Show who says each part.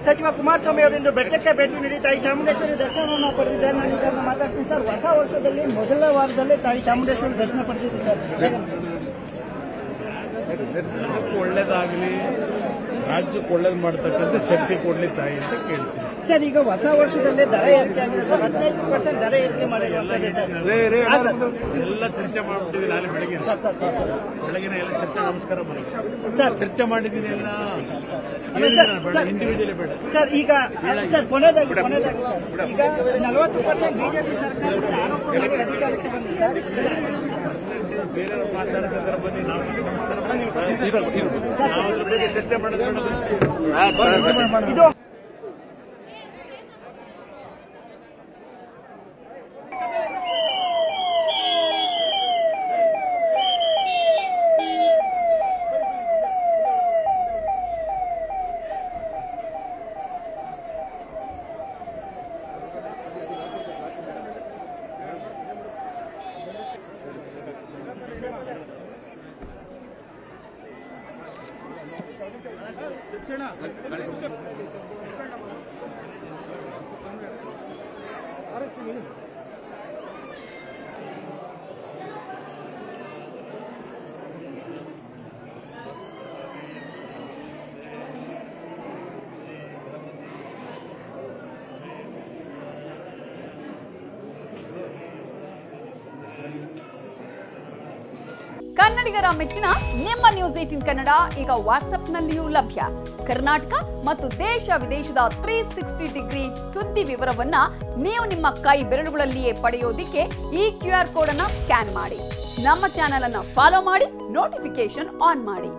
Speaker 1: ಸಚಿವ ಕುಮಾರಸ್ವಾಮಿ ಅವರಿಂದ ಬೆಟ್ಟಕ್ಕೆ ಭೇಟಿ ನೀಡಿ ತಾಯಿ ಚಾಮುಂಡೇಶ್ವರಿ ದರ್ಶನವನ್ನು ಪಡೆದಿದ್ದಾರೆ. ನಾನು ಈಗ ಮಾತಾಡ್ತೀನಿ ಸರ್. ಹೊಸ ವರ್ಷದಲ್ಲಿ ಮೊದಲ ವಾರದಲ್ಲೇ ತಾಯಿ ಚಾಮುಂಡೇಶ್ವರಿ ದರ್ಶನ ಪಡೆದಿದ್ದಾರೆ.
Speaker 2: ಒಳ್ಳೇದಾಗಲಿ, ರಾಜ್ಯಕ್ಕೆ ಒಳ್ಳೇದು ಮಾಡ್ತಕ್ಕಂಥ ಶಕ್ತಿ ಕೊಡ್ಲಿ ತಾಯಿ ಅಂತ ಕೇಳ್ತೀನಿ
Speaker 1: ಸರ್. ಈಗ ಹೊಸ ವರ್ಷದಲ್ಲೇ ದರ ಏರಿಕೆ ಆಗಿದೆ ಸರ್. 15% ದರ ಏರಿಕೆ ಮಾಡಿರುವಂತದ್ದು
Speaker 2: ಎಲ್ಲ ಚರ್ಚೆ ಮಾಡ್ಬಿಟ್ಟಿದ್ದೀನಿ. ನಾಳೆ ಬೆಳಗಿನ ಎಲ್ಲ ಚರ್ಚೆ ನಮಸ್ಕಾರ ಮಾಡಿ ಚರ್ಚೆ ಮಾಡಿದ್ದೀನಿ. ಎಲ್ಲ ಇಂಡಿವಿಜುವಲಿ ಬೇಡ
Speaker 1: ಸರ್. ಈಗ ಸರ್ ಕೊನೆದಾಗಿ ಈಗ 40% ಬಿಜೆಪಿ ಸರ್ಕಾರದ ಆರೋಪಗಳಿಗೆ ಅಧಿಕಾರಕ್ಕೆ ಬಂದಿದೆ ಸರ್.
Speaker 2: ಬೇರೆಯವರು ಮಾತಾಡೋದ್ರ ಬಗ್ಗೆ ನಾವು ಚರ್ಚೆ ಮಾಡೋದು
Speaker 3: ಕನ್ನಡಿಗರ ಮೆಚ್ಚಿನ ನಿಮ್ಮ ನ್ಯೂಸ್ 18 ಕನ್ನಡ ಈಗ ವಾಟ್ಸ್ಆಪ್ನಲ್ಲಿಯೂ ಲಭ್ಯ. ಕರ್ನಾಟಕ ಮತ್ತು ದೇಶ ವಿದೇಶದ 360 ಡಿಗ್ರಿ ಸುದ್ದಿ ವಿವರವನ್ನ ನೀವು ನಿಮ್ಮ ಕೈ ಬೆರಳುಗಳಲ್ಲಿಯೇ ಪಡೆಯೋದಿಕ್ಕೆ ಈ QR ಕೋಡ್ ಅನ್ನು ಸ್ಕ್ಯಾನ್ ಮಾಡಿ. ನಮ್ಮ ಚಾನೆಲ್ ಅನ್ನು ಫಾಲೋ ಮಾಡಿ, ನೋಟಿಫಿಕೇಶನ್ ಆನ್ ಮಾಡಿ.